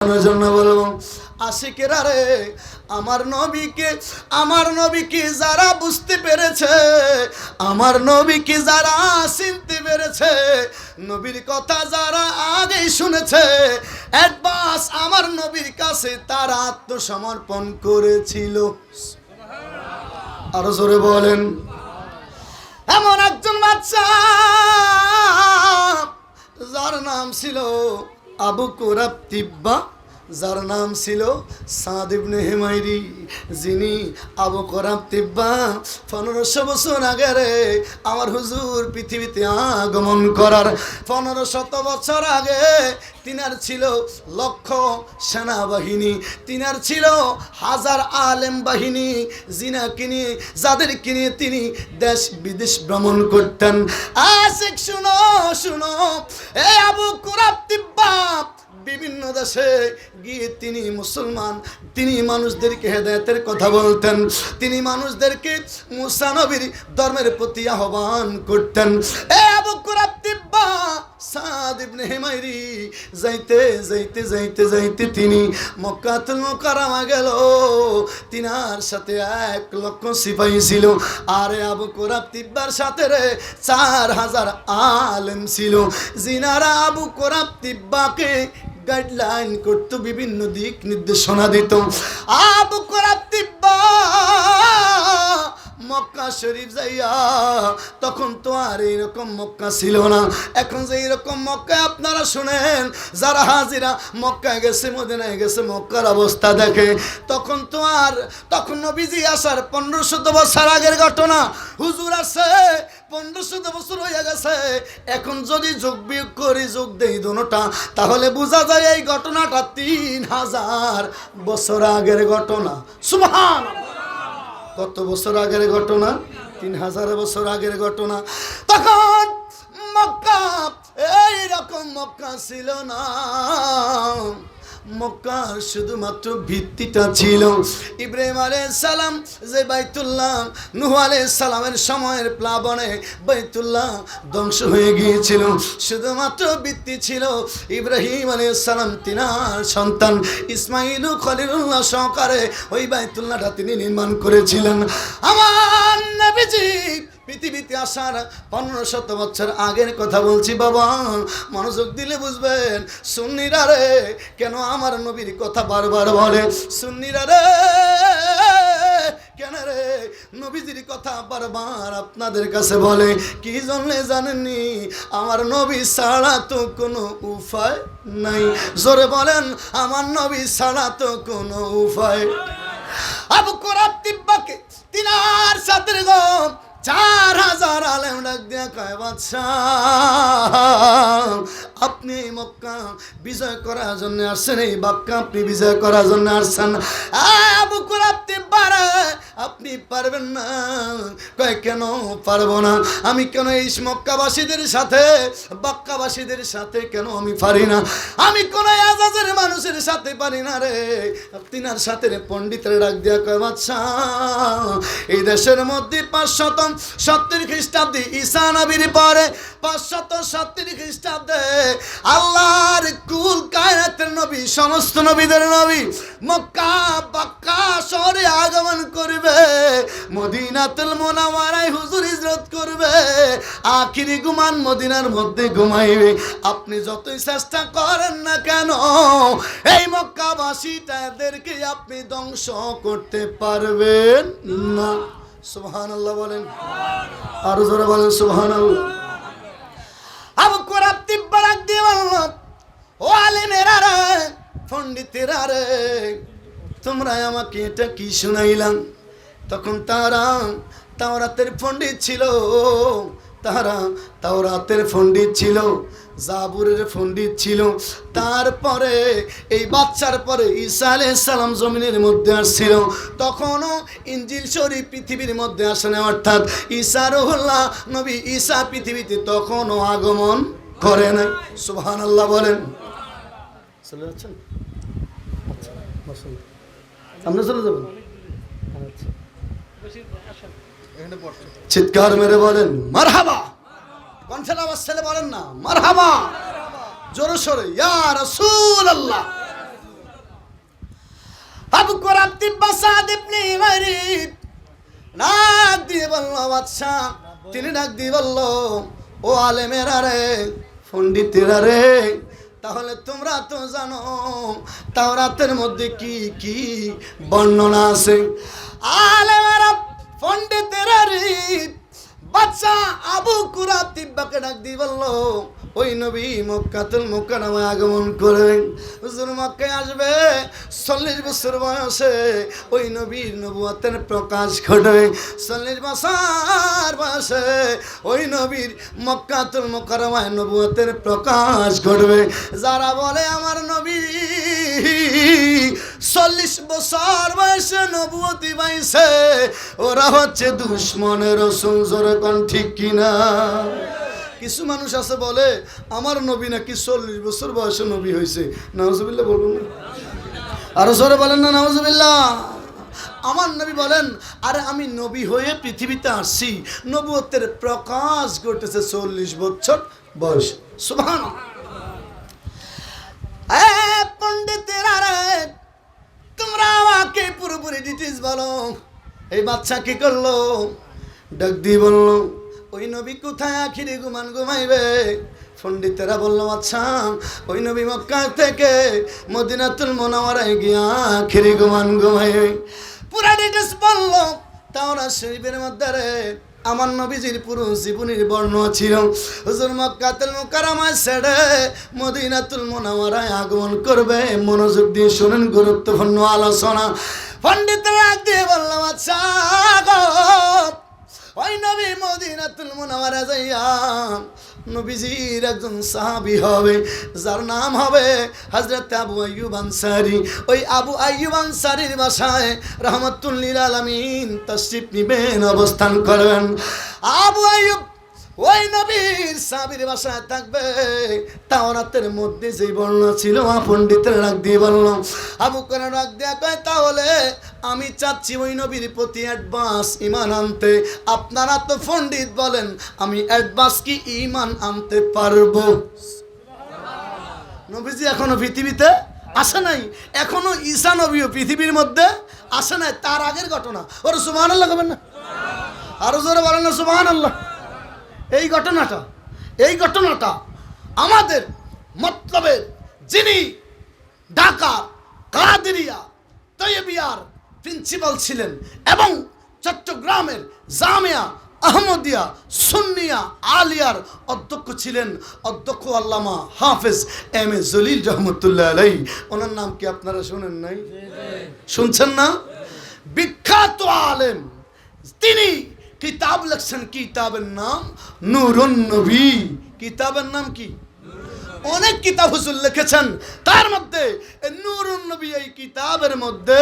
জন্য বলবো আশিকেরা রে, আমার নবীকে যারা বুঝতে পেরেছে, আমার নবীকে যারা চিনতে পেরেছে, নবীর কথা যারা আগেই শুনেছে, অ্যাডভান্স আমার নবীর কাছে তারা আত্মসমর্পণ করেছিল। আরো জোরে বলেন। এমন একজন বাচ্চা যার নাম ছিল আবু কুরাব তিব্বা, যার নাম ছিল সাদ ইবনে হুমাইরি, যিনি আবু কুরাব তিব্বা 1500 বছর আগে রে আমার হুজুর পৃথিবীতে আগমন করার 1500 বছর আগে তিনার ছিল লক্ষ সেনাবাহিনী, তিনার ছিল হাজার আলেম বাহিনী, যাদের কিনে তিনি দেশ বিদেশ ভ্রমণ করতেন। আশিক শুনো শুনো, এ আবু কুরাব তিব্বা বিভিন্ন দেশে গিয়ে তিনি মানুষদেরকে হেদায়েতের কথা বলতেন, তিনি মানুষদেরকে মুসা নবীর ধর্মের প্রতি আহ্বান করতেন। এ আবু কুরাব তিব্বা সাদ ইবনে হুমাইরি যাইতে তিনি মক্কাতুল মুকাররমা গেল। তিনার সাথে 1,00,000 সিপাহী ছিল, আর আবু কুরাব তিব্বার সাথে 4,000 আলেম ছিল, যিনারা আবু কুরাব তিব্বাকে গাইডলাইন করতো, বিভিন্ন দিক নির্দেশনা দিত। আবু কুরাব তিব্বা মক্কা শরীফ যাইয়া, তখন তো আর এইরকম মক্কা ছিল না, এখন যে এইরকম মক্কায় আপনারা শুনেন যারা হাজিরা মক্কায় গেছে, মদিনায় গেছে, মক্কার অবস্থা দেখে, তখন নবীজি আসার 1500 বছর আগের ঘটনা, হুজুর আসছে 1500 বছর হয়ে গেছে। এখন যদি যোগ বিয়োগ করি, যোগ দেই দোনোটা, তাহলে বোঝা যায় এই ঘটনাটা 3000 বছর আগের ঘটনা। সুবহানাল্লাহ। কত বছর আগের ঘটনা? 3000 বছর আগের ঘটনা। তখন মক্কা এইরকম মক্কা ছিল না, মক্কার শুধুমাত্র ভিত্তিটা ছিল ইব্রাহিম আলাইহিস সালাম যে বাইতুল্লাহ, নূহ আলাইহিস সালামের সময়ের প্লাবনে বাইতুল্লাহ ধ্বংস হয়ে গিয়েছিল, শুধুমাত্র ভিত্তি ছিল ইব্রাহিম আলাইহিস সালাম, তিনার সন্তান ইসমাঈল খলিলুল্লাহ সহকারে ওই বাইতুল্লাহটা তিনি নির্মাণ করেছিলেন। আমার নবীজি পৃথিবীতে আসার 1500 বছর আগের কথা বলছি বাবা, মনোযোগ দিলে বুঝবেন। সুন্নিরা রে কেন আমার নবীর কথা বারবার বলে? সুন্নিরা রে কেন রে নবীজির কথা বারবার আপনাদের কাছে বলে? কি জন্য জানেননি? আমার নবী ছাড়া তো কোনো উপায় নাই। জোরে বলেন, আমার নবী ছাড়া তো কোনো উপায়। আবু কুরাব তিব্বাকে তিনার সাথে 4,000 আলেম ডাক দিয়া কয়, বাদশা আপনি মক্কা বিজয় করার জন্য আসছেন, এই মক্কা আপনি বিজয় করার জন্য আসছেন। আবু কুরাব তিব্বা আপনি পারবেন না? কয় কেন পারবো না? আমি কেন এই মক্কাবাসীদের সাথে মক্কাবাসীদের সাথে কেন আমি পারি না? আমি কোন আজাজের মানুষের সাথে পারি না রে। তিনার সাথে পণ্ডিতের ডাক দিয়া কয়, বাদশা এই দেশের মধ্যে 570 খ্রিস্টাব্দে ঈসা নবীর পরে 570 খ্রিস্টাব্দে আল্লাহর কুল কায়নাতের নবী, সমস্ত নবীদের নবী মক্কা বাক্কা শহরে আগমন করবে, মদিনাতুল মুনাওয়ারায় হুজুর হিজরত করবে, আখিরি ঘুমান মদিনার মধ্যে ঘুমাইবে। আপনি যতই চেষ্টা করেন না কেন এই মক্কাবাসীদেরকে আপনি ধ্বংস করতে পারবেন না। সুবহানাল্লাহ বলেন, আরো জোরে বলেন সুবহানাল্লাহ। আবু কুরাব তিব্বা ডাক দিয়ে বলল, ও আলেমেরা রে, পণ্ডিতেরা রে, তোমরা আমাকে এটা কি শুনাইলাম? তখন তারা তাওরাতের পণ্ডিত ছিল, তাওরাতের পণ্ডিত ছিল, জাবুরের পণ্ডিত ছিল। তারপরে এই বাচ্চার পরে ঈসা আলাইহিস সালাম জমিনের মধ্যে আসছিল, তখনও ইনজিল শরীফ পৃথিবীর মধ্যে আসে না, অর্থাৎ ঈসা রুহুল্লাহ নবী ঈসা পৃথিবীতে তখনও আগমন করে নাই। সুবহানাল্লাহ বলেন। চলে যাচ্ছেন? সামনে চলে যাবেন? চিৎকার মেরে বলেন মারহাবা। কণ্ঠের আওয়াজ ছেলে বলেন না মারহাবা, জোরে সোরে ইয়া রাসূলুল্লাহ। তিব্বা সাদ ইবনে মারিব ডাক দিয়ে বলল বাদশা, তিনি ডাক দিয়ে বলল, ও আলেমেরা রে, পণ্ডিতেরা রে, তাহলে তোমরা তো জানো তাওরাতের মধ্যে কি কি বর্ণনা আছে। আলেমেরা পণ্ডিতেরা রে, বাদশা আবু কুরাব তিব্বাকে ডাক দিয়ে বলল, ওই নবী মক্কাতুল মুকাররমায় আগমন করবেন, হুজুর মক্কায় আসবে, 40 বছর বয়সে ওই নবীর নবুয়তের প্রকাশ ঘটবে। 40 বছর বয়সে ওই নবীর মক্কাতুল মুকাররমায় নবুয়তের প্রকাশ ঘটবে। যারা বলে আমার নবী 40 বছর বয়সে নবুয়তি পাইছে, ওরা হচ্ছে দুশমনের রাসূল। জোরে কোন ঠিক কিনা? কিছু মানুষ আছে বলে আমার নবী নাকি 40 বছর বয়সে নবী হয়েছে। নাউজুবিল্লাহ বলবেন না? আরো জোরে বলেন না নাউজুবিল্লাহ। আমার নবী বলেন, আরে আমি নবী হয়ে পৃথিবীতে আসছি, নবুয়তের প্রকাশ ঘটেছে 40 বছর বয়স। সুবহানাল্লাহ। পণ্ডিতেরা রে, তোমরা আমাকে পুরোপুরি ডিটেইলস বলো, এই বাচ্চা কি করলো? ডাক দিয়ে বললো, ওই নবী কোথায় আখিরি ঘুমান ঘুমাইবে? পণ্ডিতেরা বলল, আচ্ছা ওই নবী মক্কা থেকে মদিনাতুল মুনাওয়ারায় গিয়া আখিরি ঘুমান ঘুমাইবে। পুরা ডিটেইলস বলল। তাওরাত শরীফের মধ্যে রে আমার নবীজির পুরো জীবনের বর্ণনা ছিল। হুজুর মক্কাতুল মুকাররমায় ছেড়ে মদিনাতুল মুনাওয়ারায় আগমন করবে। মনোযোগ দিয়ে শুনেন, গুরুত্বপূর্ণ আলোচনা। পণ্ডিতরা দিয়ে বললাম, আচ্ছা ওই নবী মদিনাতুল মুনাওয়ারা যাইয়া নবীজির একজন সাহাবী হবে, যার নাম হবে হযরত আবু আইয়ুব আনসারী। ওই আবু আইয়ুব আনসারীর বাসায় রাহমাতুল লিল আলামিন তাশরীফ নিবেন, অবস্থান করবেন। আবু আইয়ুব ওই নবীর সাহাবীর বাসায় থাকবে। তাওরাতের মধ্যে যে বর্ণনা ছিল, পণ্ডিতের ডাক দিয়ে বলল, আবু কোন ডাক দিয়ে কয়, তাহলে আমি চাচ্ছি ওই নবীর প্রতি অ্যাডভান্স ঈমান আনতে। আপনারা তো পণ্ডিত, বলেন আমি অ্যাডভান্স কি ঈমান আনতে পারবো? নবীজি এখনো পৃথিবীতে আসে নাই, এখনো ঈসা নবীও পৃথিবীর মধ্যে আসে নাই, তার আগের ঘটনা। ওর সুবহানাল্লাহ কবেন না? আরো জোরে বলেন না সুবহানাল্লাহ। এই ঘটনাটা আমাদের মতলবের যিনি ঢাকা কাদেরিয়া তৈয়বিয়ার প্রিন্সিপাল ছিলেন এবং চট্টগ্রামের জামিয়া আহমদিয়া সুন্নিয়া আলিয়ার অধ্যক্ষ ছিলেন, অধ্যক্ষ আল্লামা হাফেজ এম এ জলিল রহমতুল্লাহ আলাইহি। ওনার নাম কি আপনারা শুনেন নাই? শুনছেন না? বিখ্যাত আলেম তিনি। কিতাব লিখছেন, কিতাবের নাম নূরুন নবী। কিতাবের নাম কি? অনেক কিতাব হুজুর লিখেছেন, তার মধ্যে নূরুন নবী এই কিতাবের মধ্যে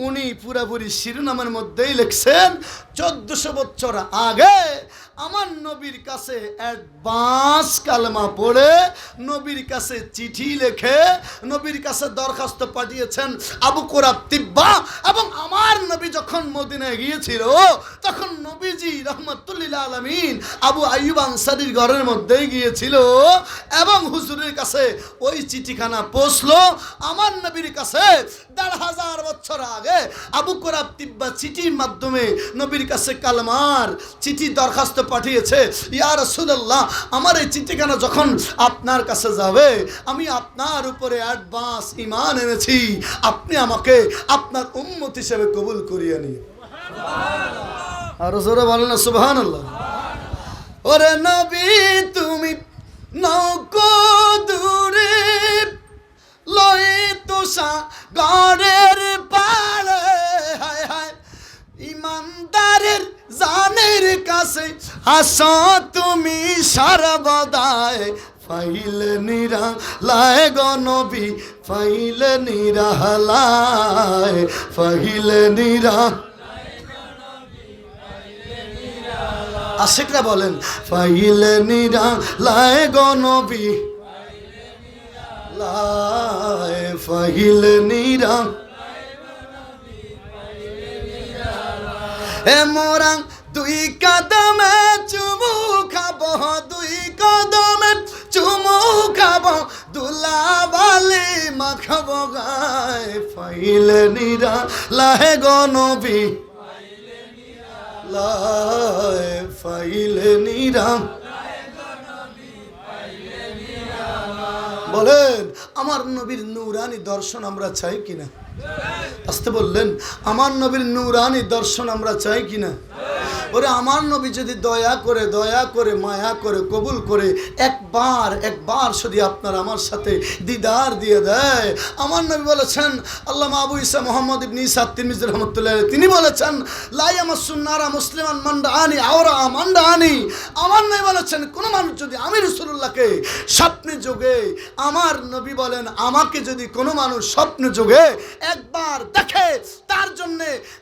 উনি পুরোপুরি শিরোনামের মধ্যেই লিখছেন 1400 বছর আগে আমার নবীর কাছে অ্যাডভান্স কালেমা পড়ে, নবীর কাছে চিঠি লিখে, নবীর কাছে দরখাস্ত পাঠিয়েছেন আবু কুরাব তিব্বা। এবং আমার নবী যখন মদিনায় গিয়েছিল, তখন নবীজি রাহমাতুল লিল আলামিন আবু আইয়ুব আনসারীর ঘরের মধ্যেই গিয়েছিল এবং হুজুরের কাছে ওই চিঠিখানা পৌঁছলো। আমার নবীর কাছে 1500 বছর আগে আবু কুরাব তিব্বা চিঠির মাধ্যমে নবীর কাছে কালেমার চিঠি দরখাস্ত পাঠিয়েছে, ইয়া রাসূলুল্লাহ আমার এই চিঠিখানা যখন আপনার কাছে যাবে, আমি আপনার উপরে অ্যাডভান্স ঈমান এনেছি, আপনি আমাকে আপনার উম্মত হিসেবে কবুল করিয়ে নিন। সুবহানাল্লাহ। আর জোরে বলেন না সুবহানাল্লাহ। ওরে নবী তুমি নৌকো দূরে লইতো সাগরের পাড়ে, হায় হায় ইমানদারের জানের কাছে হাসো তুমি সর্বদাই। ফাইলে নিরালায় গো নবী, ফাইলে নিরালায়, ফাইলে নিরা। আশিকরা বলেন, ফাইলে নিরালায় গো নবী, ফাইলে নিরা। এ মোরা দুই কদমে চুমু খাবো, দুই কদমে চুমু খাবো, দুলা বালি মাখাবো গায় পাইলে নিরা লাহে গো নবী লাহে পাইলে নিরা বলেন আমার নবীর নূরানি দর্শন আমরা চাই কিনা আসতে বললেন আমার নবীর নূরানি দর্শন আমরা চাই কিনা ওরে আমার নবী যদি দয়া করে মায়া করে কবুল করে একবার যদি আপনার আমার সাথে দিদার দিয়ে দেয় আমার নবী বলেছেন আল্লামা আবু ঈসা মুহাম্মদ ইবনে ঈসা তিরমিজি রাহমাতুল্লাহ তিনি বলেছেন লা ইয়ামাসসুন্নারা মুসলিমান মান দাআনি আওরা মান দাআনি আমার নবী বলেছেন কোন মানুষ যদি আমি রাসূলুল্লাহকে স্বপ্নে যোগে আমার নবী বলেন আমাকে যদি কোনো মানুষ স্বপ্নে যোগে একবার দেখে তার জন্য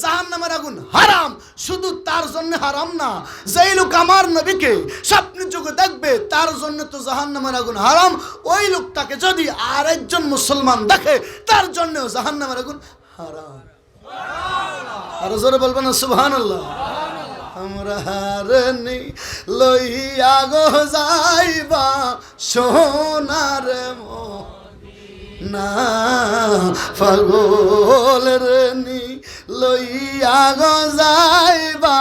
জাহান্নামের আগুন হারাম শুধু তার জন্য হারাম না যেই লোক আমার নবীকে স্বপ্নে যোগে দেখবে তার জন্য তো জাহান্নামের আগুন হারাম ওই লোকটাকে যদি আরেকজন মুসলমান দেখে তার জন্য জাহান্নামের আগুন হারাম আর জোরে বলবেন না সুবহানাল্লাহ আমরা হারনি লইয়া গো যাইবা সোনার না পাগল রে নি লইয়া গো যাইবা